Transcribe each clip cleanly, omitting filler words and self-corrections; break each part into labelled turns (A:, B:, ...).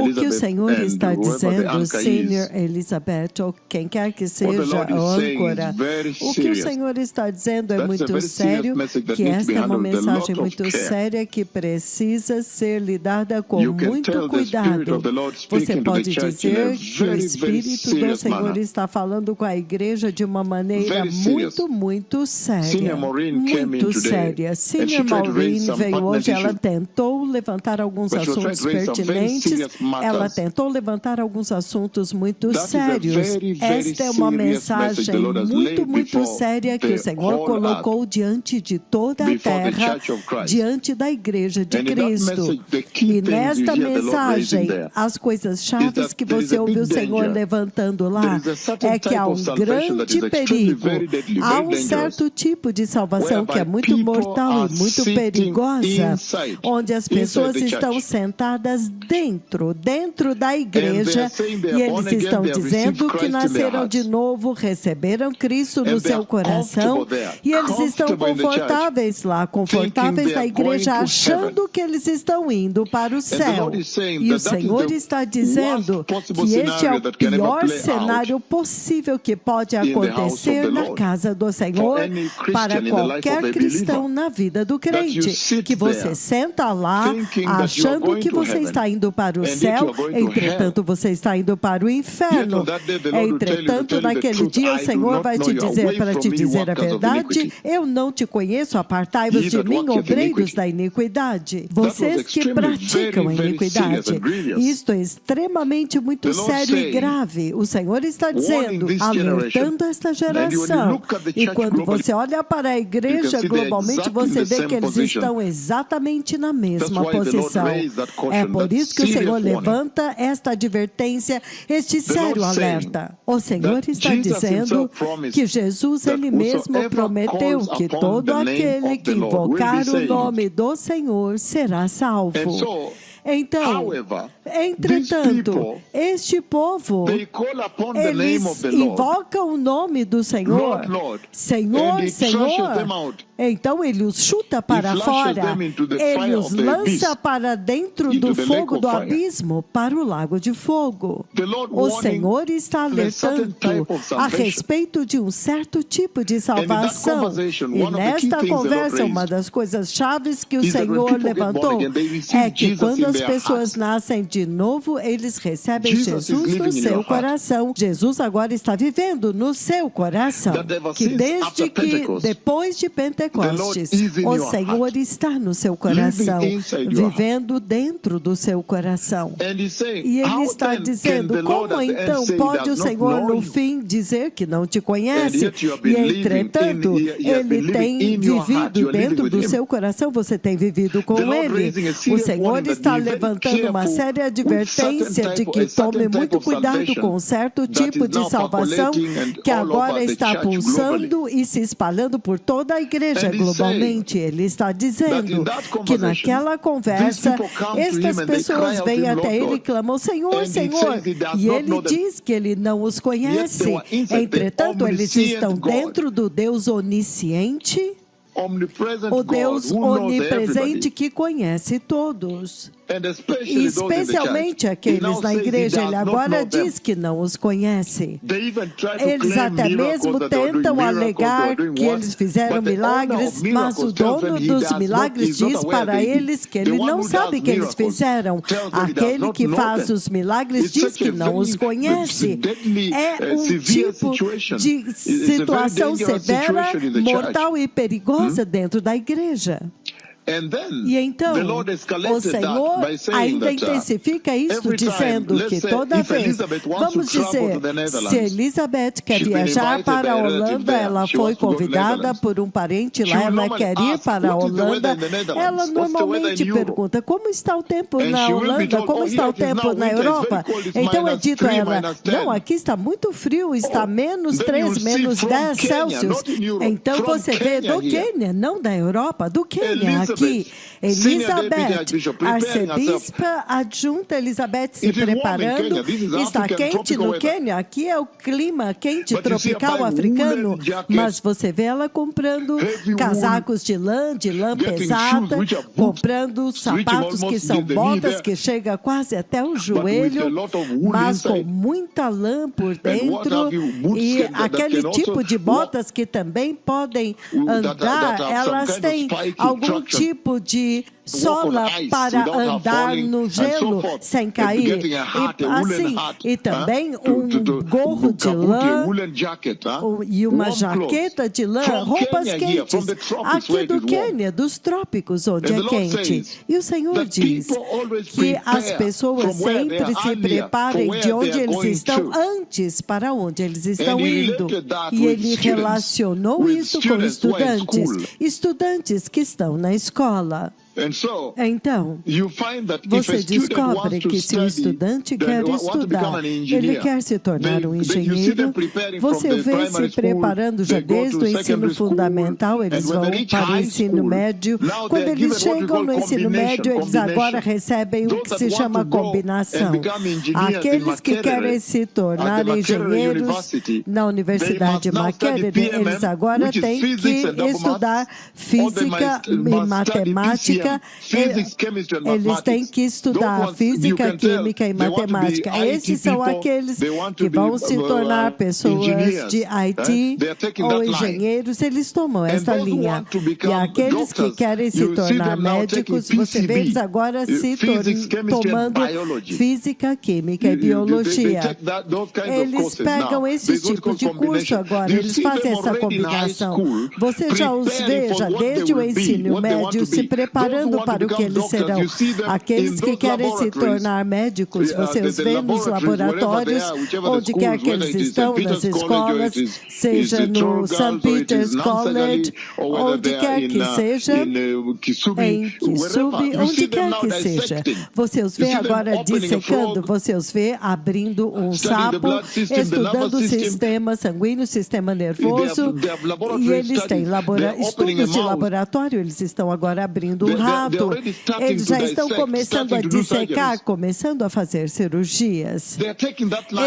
A: O que o Senhor está dizendo, Senior Elizabeth, ou quem quer que seja a âncora, o que o Senhor está dizendo é muito sério, que esta é uma mensagem muito séria que precisa ser lidada com muito cuidado. Você pode dizer que o Espírito do Senhor está falando com a igreja de uma maneira muito séria. Muito séria. Senior Maureen veio hoje, ela tentou levantar alguns assuntos pertinentes, ela tentou levantar alguns assuntos muito sérios. Esta é uma mensagem muito séria que o Senhor colocou diante de toda a terra, diante da igreja de Cristo. E nesta mensagem, as coisas chaves que você ouviu o Senhor levantando lá, é que há um grande perigo, há um certo tipo de salvação que é muito mortal e muito perigosa, onde as pessoas estão sentadas dentro da igreja, e eles estão dizendo que nasceram de novo, receberam Cristo no seu coração, e eles estão confortáveis lá, confortáveis na igreja, achando que eles estão indo para o céu. E o Senhor está dizendo que este é o pior cenário possível que pode acontecer na casa do Senhor para qualquer cristão na vida do crente, que você senta lá achando que você está indo para o céu, entretanto você está indo para o inferno. Entretanto, naquele dia o Senhor vai te dizer, para te dizer a verdade, eu não te conheço, apartai-vos de mim, obreiros da iniquidade. Vocês que praticam a iniquidade. Isto é extremamente muito sério e grave. O Senhor está dizendo, alertando esta geração. E quando você olha para a igreja globalmente, você vê que eles estão exatamente na mesma posição. É por isso que o Senhor levanta esta advertência, este sério alerta. O Senhor está dizendo que Jesus, Ele mesmo prometeu que todo aquele que invocar o nome do Senhor será salvo. Então, entretanto, este povo, eles invocam o nome do Senhor, Senhor, Senhor. Então ele os chuta para fora, ele os lança para dentro do fogo do abismo, para o lago de fogo. O Senhor está alertando a respeito de um certo tipo de salvação. E nesta conversa, uma das coisas chaves que o Senhor levantou é que quando as pessoas nascem de novo, eles recebem Jesus no seu coração. Jesus agora está vivendo no seu coração. Que desde que, depois de Pentecostes, o Senhor está no seu coração, vivendo dentro do seu coração. E Ele está dizendo, como então pode o Senhor no fim dizer que não te conhece? E entretanto, Ele tem vivido dentro do seu coração, você tem vivido com Ele. O Senhor está levantando uma séria advertência de que tome muito cuidado com um certo tipo de salvação que agora está pulsando e se espalhando por toda a igreja globalmente. Ele está dizendo que naquela conversa, estas pessoas vêm até Ele e clamam, Senhor, Senhor. E Ele diz que Ele não os conhece. Entretanto, eles estão dentro do Deus onisciente, o Deus onipresente que conhece todos. E especialmente aqueles na igreja, Ele agora diz que não os conhece. Eles até mesmo tentam alegar que eles fizeram milagres, mas o dono dos milagres diz para eles que ele não sabe que eles fizeram. Aquele que faz os milagres diz que não os conhece. É um tipo de situação severa, mortal e perigosa dentro da igreja. E então, o Senhor ainda intensifica isso, dizendo que toda vez, vamos dizer, se Elizabeth quer viajar para a Holanda, ela foi convidada por um parente lá, ela quer ir para a Holanda, ela normalmente pergunta, como está o tempo na Holanda, como está o tempo na Europa? Então é dito a ela, não, aqui está muito frio, está menos 3, menos 10 Celsius. Então você vê do Quênia, não da Europa, do Quênia aqui. aqui. Elizabeth, arcebispa adjunta Elizabeth se preparando. Está quente no Quênia. Aqui é o clima quente tropical africano. Mas você vê ela comprando casacos de lã pesada, comprando sapatos que são botas que chegam quase até o joelho, mas com muita lã por dentro, e aquele tipo de botas que também podem andar, elas têm algum tipo de sola para andar no gelo sem cair. E também um gorro de lã e uma jaqueta de lã, roupas quentes, aqui do Quênia, dos trópicos, onde é quente. E o Senhor diz que as pessoas sempre se preparem de onde eles estão antes para onde eles estão indo. E ele relacionou isso com estudantes que estão na escola. Então, você descobre que se o estudante quer estudar, ele quer se tornar um engenheiro, você vê se preparando já desde o ensino fundamental, eles vão para o ensino médio. Quando eles chegam no ensino médio, eles agora recebem o que se chama combinação. Aqueles que querem se tornar engenheiros na Universidade Makerere, eles agora têm que estudar física e matemática. Eles têm que estudar física, química e matemática. Esses são aqueles que vão se tornar pessoas de IT ou engenheiros, eles tomam essa linha. E aqueles que querem se tornar médicos, você vê eles agora se tomando física, química e biologia. Eles pegam esse tipo de curso agora, eles fazem essa combinação. Você já os vê, já desde o ensino médio, se preparando para o que eles serão. Aqueles que querem se tornar médicos, você os vê nos laboratórios, onde quer que eles estão, nas escolas, seja no St. Peter's College, onde quer que seja, em Kisubi, onde quer que seja. Você os vê agora dissecando, você os vê abrindo um sapo, estudando o sistema sanguíneo, sistema nervoso, e eles têm estudos de laboratório, eles estão agora abrindo um rato, eles já estão começando a dissecar, começando a fazer cirurgias.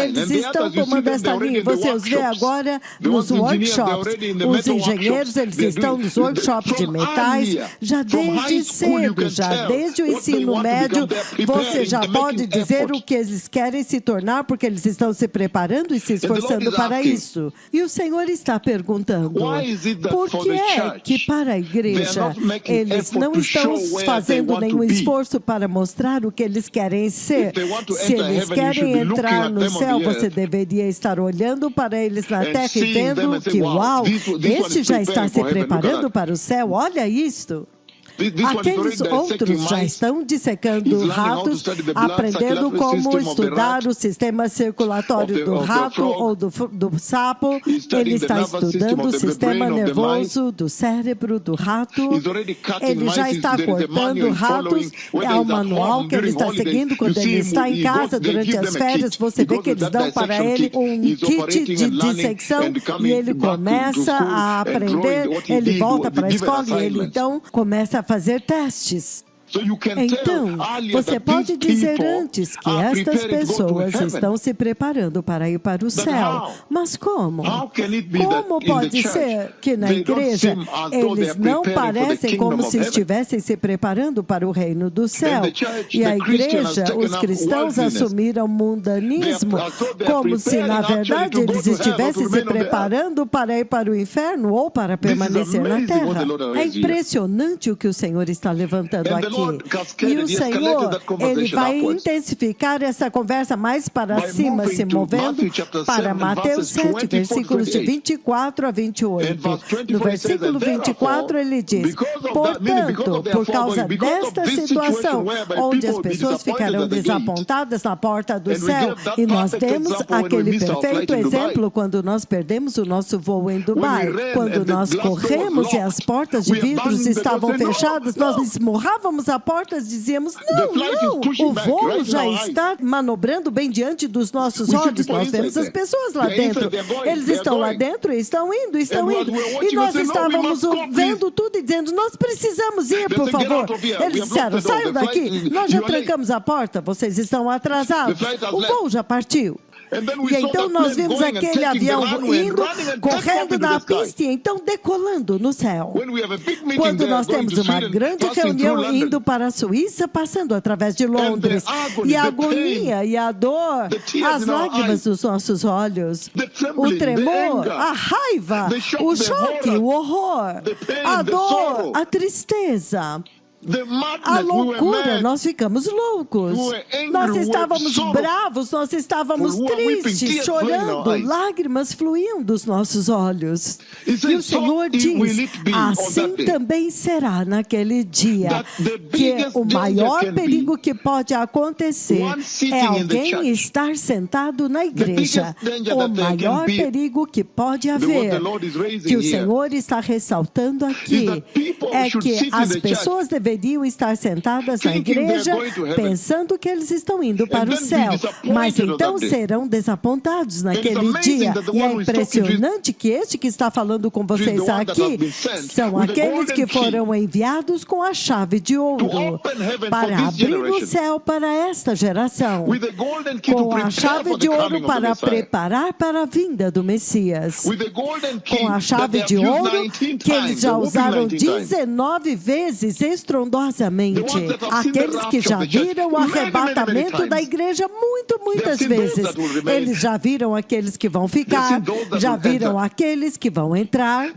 A: Eles estão tomando essa linha. Você os vê agora nos workshops. Os engenheiros, eles estão nos workshops de metais, já desde cedo, já desde o ensino médio, você já pode dizer o que eles querem se tornar, porque eles estão se preparando e se esforçando para isso. E o Senhor está perguntando, por que é que para a igreja eles não estão fazendo nenhum esforço para mostrar o que eles querem ser? Se eles querem entrar no céu, você deveria estar olhando para eles na terra e vendo que, uau, este já está se preparando para o céu, olha isto. Aqueles outros já estão dissecando ratos, aprendendo como estudar o sistema circulatório do rato ou do sapo. Ele está estudando o sistema nervoso do cérebro do rato. Ele já está cortando ratos. É o manual que ele está seguindo quando ele está em casa durante as férias. Você vê que eles dão para ele um kit de dissecção e ele começa a aprender. Ele volta para a escola e ele então começa a fazer testes. Então, você pode dizer antes que estas pessoas estão se preparando para ir para o céu. Mas como? Como pode ser que na igreja eles não parecem como se estivessem se preparando para o reino do céu? E a igreja, os cristãos assumiram mundanismo como se na verdade eles estivessem se preparando para ir para o inferno ou para permanecer na terra. É impressionante o que o Senhor está levantando aqui. E o Senhor, ele vai intensificar essa conversa mais para cima, se movendo para Mateus 7, versículos de 24 a 28. No versículo 24, ele diz, portanto, por causa desta situação, onde as pessoas ficarão desapontadas na porta do céu, e nós temos aquele perfeito exemplo quando nós perdemos o nosso voo em Dubai. Quando nós corremos e as portas de vidros estavam fechadas, nós esmurrávamos trancávamos a porta, dizíamos, não, o voo já está manobrando bem diante dos nossos olhos. Nós vemos as pessoas lá dentro. Eles estão lá dentro e estão indo. E nós estávamos vendo tudo e dizendo, nós precisamos ir, por favor. Eles disseram, saiam daqui. Nós já trancamos a porta, vocês estão atrasados. O voo já partiu. E então nós vimos aquele avião indo, correndo na pista e então decolando no céu. Quando nós temos uma grande reunião indo para a Suíça, passando através de Londres, e a agonia e a dor, as lágrimas dos nossos olhos, o tremor, a raiva, o choque, o horror, a dor, a tristeza, a loucura, nós ficamos loucos. Nós estávamos bravos, nós estávamos tristes, chorando, lágrimas fluíam dos nossos olhos. E o Senhor diz, assim também será naquele dia, que o maior perigo que pode acontecer é alguém estar sentado na igreja. O maior perigo que pode haver, que o Senhor está ressaltando aqui, é que as pessoas deveriam estar sentadas na igreja pensando que eles estão indo para o céu, mas então serão desapontados naquele dia. E é impressionante que este que está falando com vocês aqui são aqueles que foram enviados com a chave de ouro para abrir o céu para esta geração, com a chave de ouro para preparar para a vinda do Messias, com a chave de ouro que eles já usaram 19 vezes estrondosamente. Aqueles que já viram o arrebatamento da igreja muitas vezes. Eles já viram aqueles que vão ficar, já viram aqueles que vão entrar.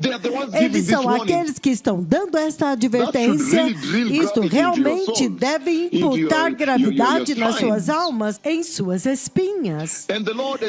A: Eles são aqueles que estão dando esta advertência. Isto realmente deve imputar gravidade nas suas almas, em suas espinhas.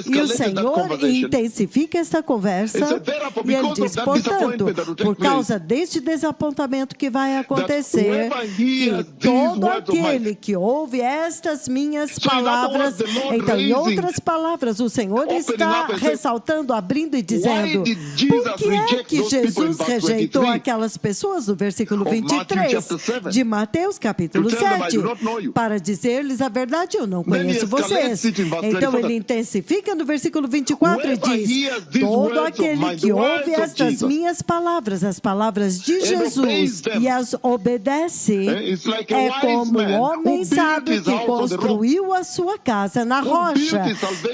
A: E o Senhor intensifica esta conversa e Ele diz, portanto, por causa deste desapontamento que vai acontecer, que todo aquele que ouve estas minhas palavras, então, em outras palavras, o Senhor está ressaltando, abrindo e dizendo, por que é que Jesus rejeitou aquelas pessoas, no versículo 23 de Mateus capítulo 7, para dizer-lhes a verdade, eu não conheço vocês. Então ele intensifica no versículo 24 e diz, todo aquele que ouve estas minhas palavras, as palavras de Jesus, e as obedece, é como o homem sábio que construiu a sua casa na rocha,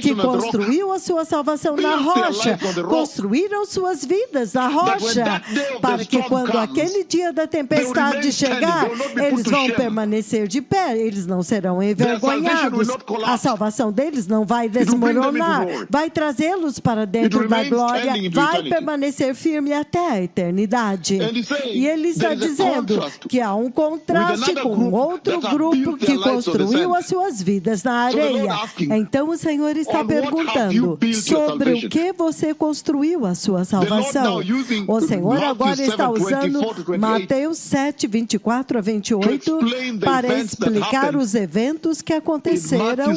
A: que construiu a sua salvação na rocha, construíram suas vidas na rocha, para que quando aquele dia da tempestade chegar, eles vão permanecer de pé, eles não serão envergonhados, a salvação deles não vai desmoronar, vai trazê-los para dentro da glória, vai permanecer firme até a eternidade. E ele está dizendo que há um contraste com outro grupo que construiu as suas vidas na areia. Então o Senhor está perguntando, sobre o que você construiu a sua salvação? O Senhor agora está usando Mateus 7, 24 a 28 para explicar os eventos que aconteceram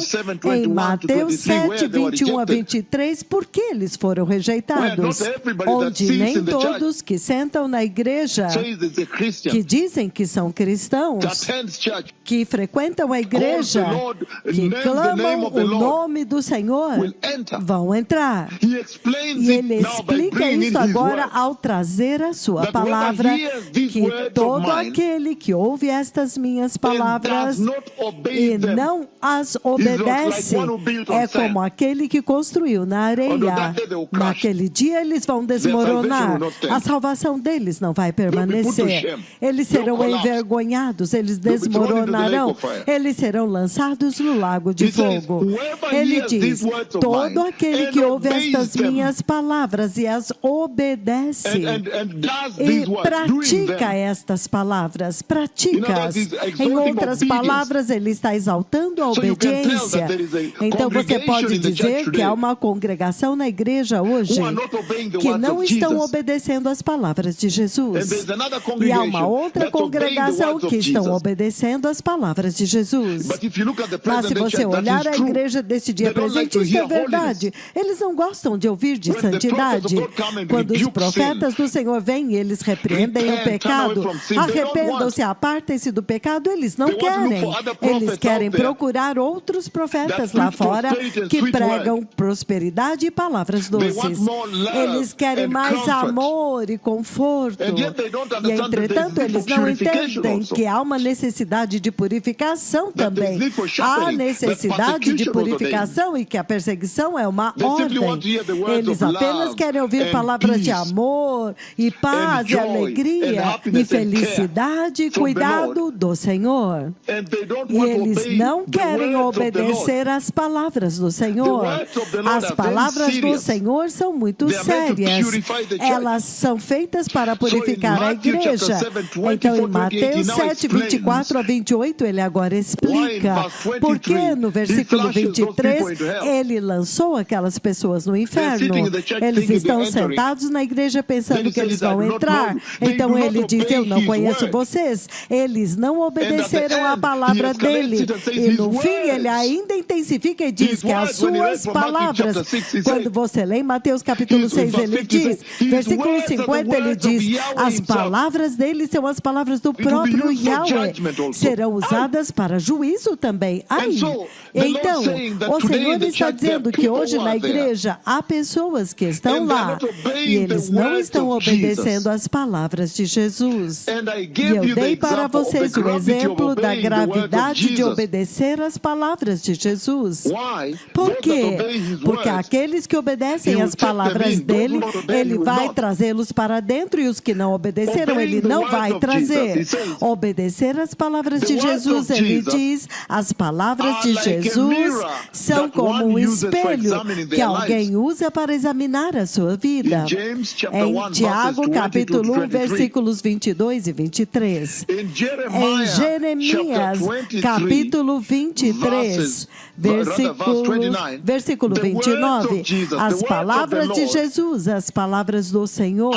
A: em Mateus 7, 21 a 23, por que eles foram rejeitados, onde nem todos que sentam na igreja, que dizem que são cristãos, que frequentam a igreja, que clamam o nome do Senhor, vão entrar. E ele explica isso agora ao trazer a sua palavra, que todo aquele que ouve estas minhas palavras e não as obedece, é como aquele que construiu na areia. Naquele dia eles vão desmoronar, a salvação deles não vai permanecer, eles serão envergonhados, eles desmoronarão, eles serão lançados no lago de fogo. Ele diz, todo aquele que ouve estas minhas palavras e as obedece e pratica estas palavras, pratica-as. Em outras palavras, ele está exaltando a obediência. Então você pode dizer que há uma congregação na igreja hoje que não estão obedecendo as palavras de Jesus. E há uma outra congregação congregação que estão obedecendo as palavras de Jesus. Mas se você olhar a igreja desse dia presente, isso é verdade. Eles não gostam de ouvir de santidade. Quando os profetas do Senhor vêm, eles repreendem o pecado. Arrependam-se, apartem-se do pecado. Eles não querem. Eles querem procurar outros profetas lá fora que pregam prosperidade e palavras doces. Eles querem mais amor e conforto. E, entretanto, eles não entendem que há uma necessidade de purificação também. Há necessidade de purificação e que a perseguição é uma ordem. Eles apenas querem ouvir palavras de amor e paz e alegria e felicidade e cuidado do Senhor. E eles não querem obedecer às palavras do Senhor. As palavras do Senhor são muito sérias. Elas são feitas para purificar a igreja. Então, em Mateus 7, 24 a 28, ele agora explica porque no versículo 23, ele lançou aquelas pessoas no inferno. Eles estão sentados na igreja pensando que eles vão entrar. Então, ele diz, eu não conheço vocês. Eles não obedeceram à palavra dele. E no fim, ele ainda intensifica e diz que as suas palavras, quando você lê em Mateus capítulo 6, ele diz, versículo 50, ele diz, as palavras dele são as palavras do próprio Yahweh, serão usadas para juízo também. Aí, então, o Senhor está dizendo que hoje na igreja há pessoas que estão lá e eles não estão obedecendo às palavras de Jesus. E eu dei para vocês o exemplo da gravidade de obedecer às palavras de Jesus. Por quê? Porque aqueles que obedecem às palavras dele, ele vai trazê-los para dentro, e os que não obedeceram, ele não vai trazer. Obedecer às palavras de Jesus, ele diz, as palavras de Jesus são como um espelho que alguém usa para examinar a sua vida. Em Tiago, capítulo 1, versículos 22 e 23. Em Jeremias, capítulo 23, versículo 29, as palavras de Jesus, as palavras do Senhor,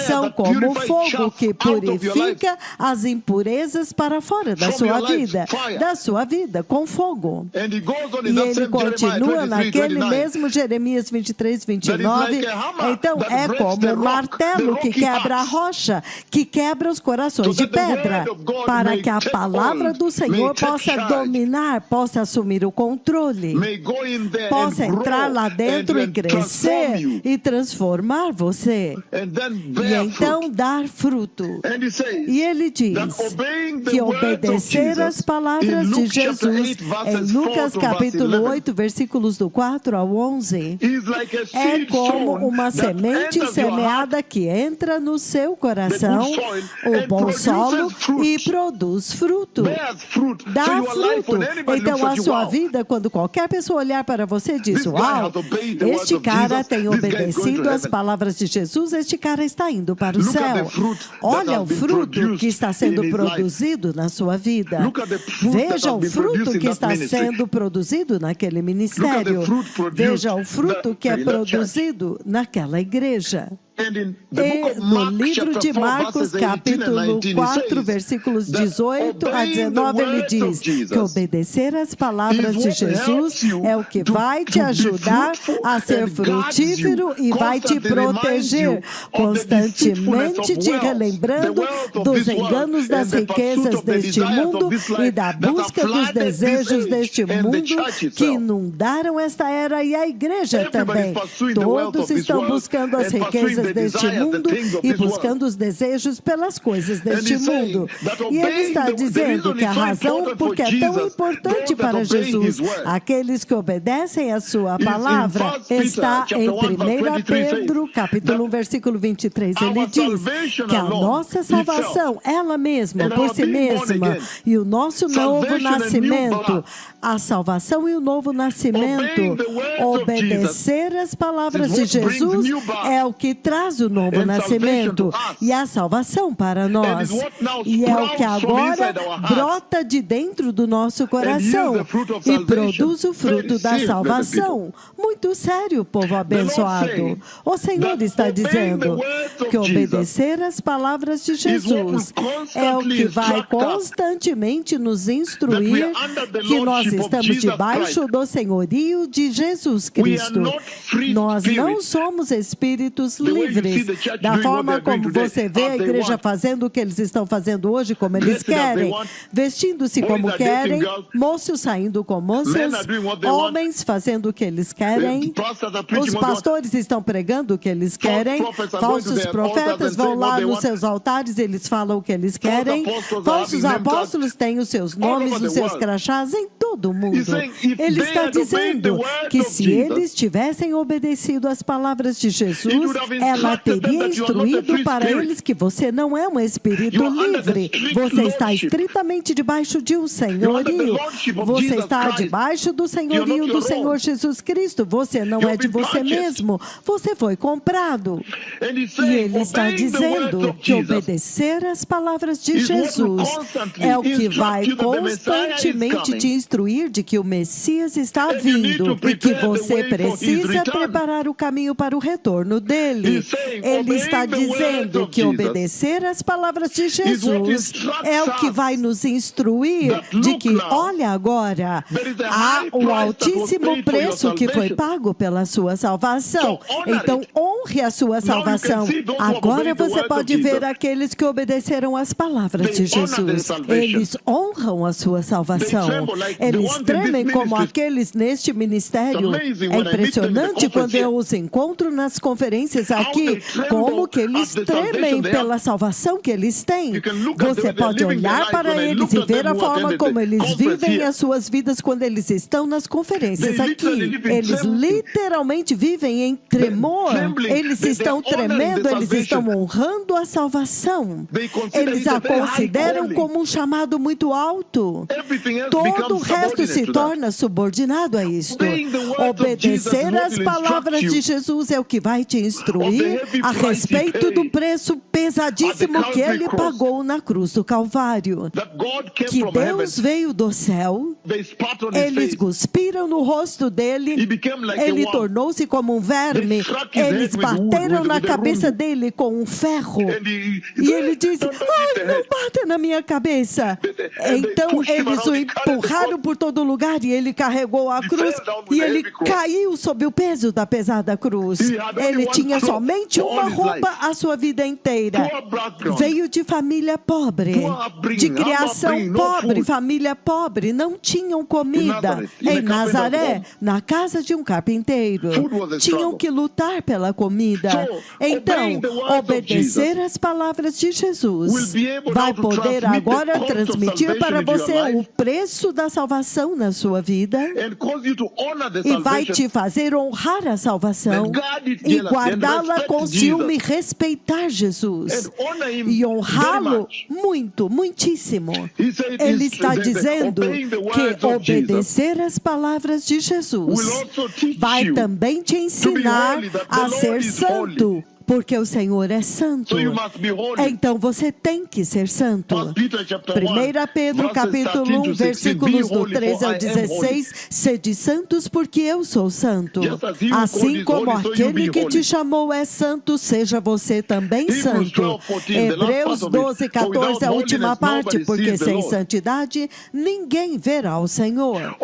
A: são como fogo que purifica as impurezas para fora da sua vida, com fogo. E ele continua naquele mesmo Jeremias 23, 29, então é como um martelo que quebra a rocha, que quebra os corações de pedra, para que a palavra do Senhor possa dominar, possa assumir o controle, possa entrar lá dentro e crescer e transformar você, e então dar fruto. E ele diz que obedecer às palavras de Jesus, em Lucas capítulo 8, versículos do 4 ao 11, é como uma semente semeada que entra no seu coração, o bom solo, e produz fruto. Dá fruto. Então, a sua vida, quando qualquer pessoa olhar para você, diz, uau, este cara tem obedecido às palavras de Jesus, este cara está indo para o céu. Olha o fruto que está sendo produzido na sua vida. Veja o fruto que está sendo produzido naquele ministério. Veja o fruto que é produzido naquela igreja. E no livro de Marcos, capítulo 4, versículos 18 a 19, ele diz que obedecer às palavras de Jesus é o que vai te ajudar a ser frutífero e vai te proteger, constantemente te relembrando dos enganos das riquezas deste mundo e da busca dos desejos deste mundo que inundaram esta era, e a igreja também. Todos estão buscando as riquezas deste mundo e buscando os desejos pelas coisas deste mundo. E ele está dizendo que a razão porque é tão importante para Jesus, aqueles que obedecem a sua palavra, está em 1 Pedro, capítulo 1, versículo 23. Ele diz que a nossa salvação, ela mesma, por si mesma, e o nosso novo nascimento, a salvação e o novo nascimento, obedecer as palavras de Jesus é o que traz traz o novo nascimento e a salvação para nós. E é o que agora brota de dentro do nosso coração e produz o fruto da salvação. Muito sério, povo abençoado. O Senhor está dizendo que obedecer às palavras de Jesus é o que vai constantemente nos instruir que nós estamos debaixo do senhorio de Jesus Cristo. Nós não somos espíritos livres, da forma como você vê a igreja fazendo o que eles estão fazendo hoje, como eles querem, vestindo-se como querem, moços saindo com moças, homens fazendo o que eles querem, os pastores estão pregando o que eles querem, falsos profetas vão lá nos seus altares, eles falam o que eles querem, falsos apóstolos têm os seus nomes, os seus crachás em todo o mundo. Ele está dizendo que se eles tivessem obedecido às palavras de Jesus, ela teria instruído para eles que você não é um espírito livre, você está estritamente debaixo de um senhorio, você está debaixo do senhorio do Senhor Jesus Cristo, você não é de você mesmo, você foi comprado. E ele está dizendo que obedecer às palavras de Jesus é o que vai constantemente te instruir de que o Messias está vindo e que você precisa preparar o caminho para o retorno dele. Ele está dizendo que obedecer às palavras de Jesus é o que vai nos instruir de que, olha agora, há um altíssimo preço que foi pago pela sua salvação. Então, honre a sua salvação. Agora você pode ver aqueles que obedeceram às palavras de Jesus. Eles honram a sua salvação. Eles tremem como aqueles neste ministério. É impressionante quando eu os encontro nas conferências aqui, como que eles tremem pela salvação que eles têm. Você pode olhar para eles e ver a forma como eles vivem as suas vidas quando eles estão nas conferências aqui. Eles literalmente vivem em tremor. Eles estão tremendo, eles estão honrando a salvação. Eles a consideram como um chamado muito alto. Todo o resto se torna subordinado a isto. Obedecer às palavras de Jesus é o que vai te instruir a respeito do preço pesadíssimo que ele pagou na cruz do Calvário. Que Deus veio do céu, eles cuspiram no rosto dele, ele tornou-se como um verme, eles bateram na cabeça dele com um ferro, e ele disse: ai, não bata na minha cabeça. Então eles o empurraram por todo lugar e ele carregou a cruz e ele caiu sob o peso da pesada cruz. Ele tinha somente uma roupa a sua vida inteira. Veio de família pobre, de criação pobre, família pobre, não tinham comida. Em Nazaré, na casa de um carpinteiro, tinham que lutar pela comida. Então, obedecer às palavras de Jesus vai poder agora transmitir para você o preço da salvação na sua vida e vai te fazer honrar a salvação e guardá-la com ciúme e respeitar Jesus e honrá-lo muito, muitíssimo. Ele está dizendo que obedecer às palavras de Jesus vai também te ensinar a ser santo. Porque o Senhor é santo. Então você tem que ser santo. 1 Pedro capítulo 1, versículos do 13 ao 16. Sede santos porque eu sou santo. Assim como aquele que te chamou é santo, seja você também santo. Hebreus 12, 14, a última parte. Porque sem santidade ninguém verá o Senhor.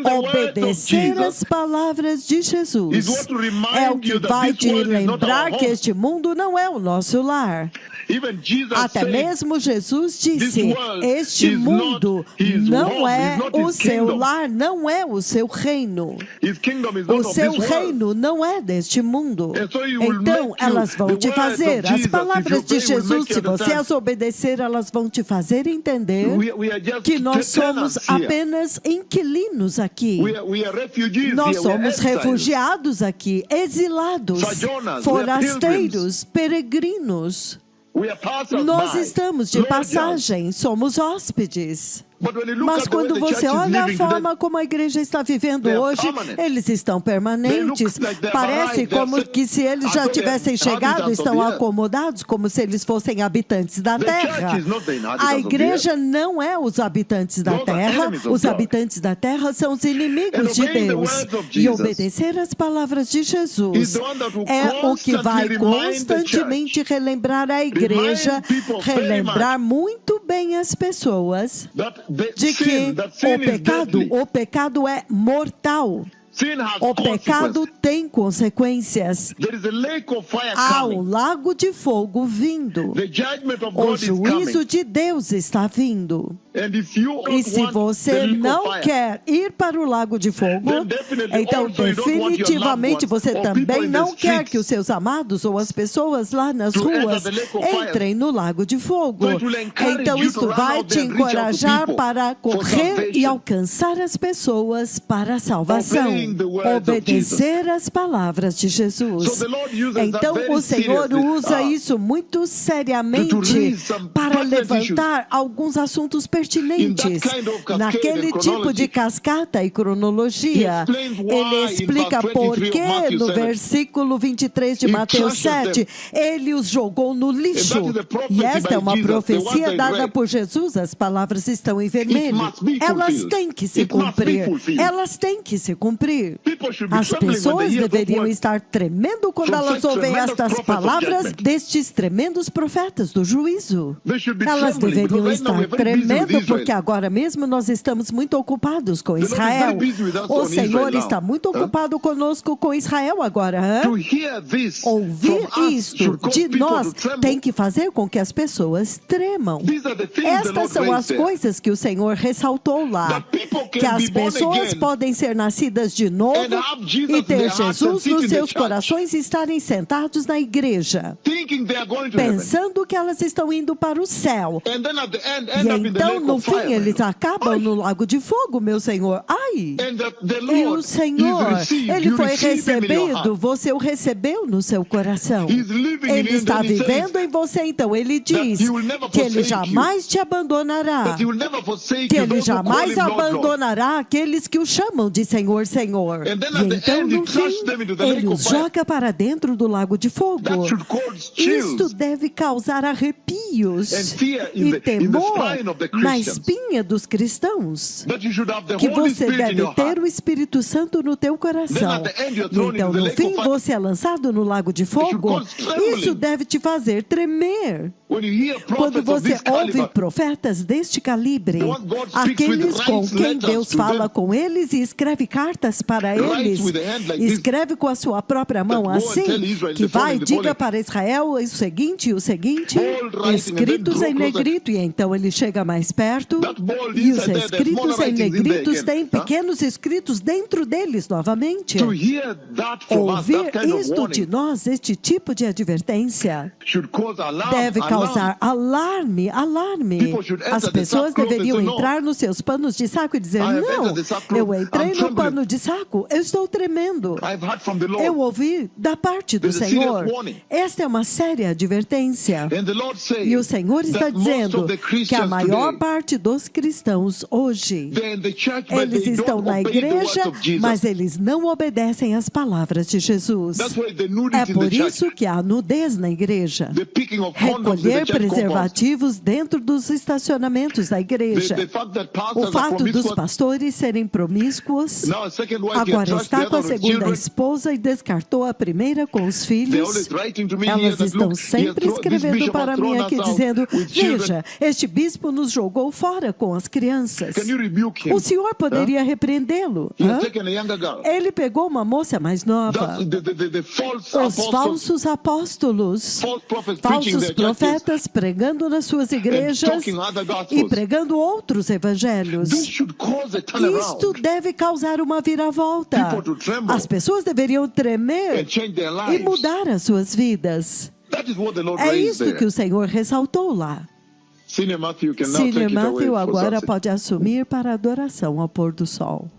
A: Obedecer as palavras de Jesus é o que vai te lembrar que este mundo não é o nosso lar. Até mesmo Jesus disse: este mundo não é o seu lar, não é o seu reino. O seu reino não é deste mundo. Então, elas vão te fazer, as palavras de Jesus, se você as obedecer, elas vão te fazer entender que nós somos apenas inquilinos aqui. Nós somos refugiados aqui, exilados, forasteiros, peregrinos. Nós estamos de passagem, somos hóspedes. Mas quando você olha a forma como a igreja está vivendo hoje, eles estão permanentes. Parece como que se eles já tivessem chegado, estão acomodados, como se eles fossem habitantes da terra. A igreja não é os habitantes da terra. Os habitantes da terra são os inimigos de Deus. E obedecer às palavras de Jesus é o que vai constantemente relembrar a igreja, relembrar muito bem as pessoas de que o pecado é mortal. O pecado tem consequências. Há um lago de fogo vindo. O juízo de Deus está vindo. E se você não quer ir para o lago de fogo, então definitivamente você também não quer que os seus amados ou as pessoas lá nas ruas entrem no lago de fogo. Então isso vai te encorajar para correr e alcançar as pessoas para a salvação. Obedecer às palavras de Jesus. Então o Senhor usa isso muito seriamente para levantar alguns assuntos pertinentes. Naquele tipo de cascata e cronologia, ele explica por que no versículo 23 de Mateus 7, ele os jogou no lixo. E esta é uma profecia dada por Jesus, as palavras estão em vermelho. Elas têm que se cumprir. Elas têm que se cumprir. As pessoas deveriam estar tremendo quando elas ouvem estas palavras destes tremendos profetas do juízo. Elas deveriam estar tremendo porque agora mesmo nós estamos muito ocupados com Israel. O Senhor está muito ocupado conosco com Israel agora. Ouvir isto de nós tem que fazer com que as pessoas tremam. Estas são as coisas que o Senhor ressaltou lá. Que as pessoas podem ser nascidas de novo e ter Jesus nos seus corações e estarem sentados na igreja, pensando que elas estão indo para o céu. E então, no fim, eles acabam no lago de fogo, meu Senhor. Ai! E o Senhor, Ele foi recebido, você o recebeu no seu coração. Ele está vivendo em você, então Ele diz que Ele jamais te abandonará, que Ele jamais abandonará aqueles que o chamam de Senhor, Senhor. E então, no fim, Ele os joga para dentro do lago de fogo. Isto deve causar arrepios e temor na espinha dos cristãos. Que você deve ter o Espírito Santo no teu coração. E então, no fim, você é lançado no lago de fogo. Isso deve te fazer tremer. Quando você ouve profetas deste calibre, aqueles com quem Deus fala com eles e escreve cartas para eles, escreve com a sua própria mão assim, que vai, diga para Israel o seguinte, escritos em negrito, e então ele chega mais perto, e os escritos em negritos têm pequenos escritos dentro deles novamente. Ouvir isto de nós, este tipo de advertência, deve causar alarme. As pessoas deveriam entrar nos seus panos de saco e dizer, não, eu entrei no pano de saco, eu estou tremendo. Eu ouvi da parte do Senhor. Esta é uma séria advertência. E o Senhor está dizendo que a maior parte dos cristãos hoje, eles estão na igreja, mas eles não obedecem às palavras de Jesus. É por isso que há nudez na igreja. Recolher preservativos dentro dos estacionamentos da igreja. O fato dos pastores serem promíscuos, agora está com a segunda esposa e descartou a primeira com os filhos. Elas estão sempre escrevendo para mim aqui dizendo, veja, este bispo nos jogou fora com as crianças. O senhor poderia repreendê-lo. Ele pegou uma moça mais nova. Os falsos apóstolos, falsos profetas pregando nas suas igrejas e pregando outros evangelhos. Isto deve causar uma viravolta. As pessoas deveriam tremer e mudar as suas vidas. É isso que o Senhor ressaltou lá. Senior Matthew agora pode assumir para a adoração ao pôr do sol.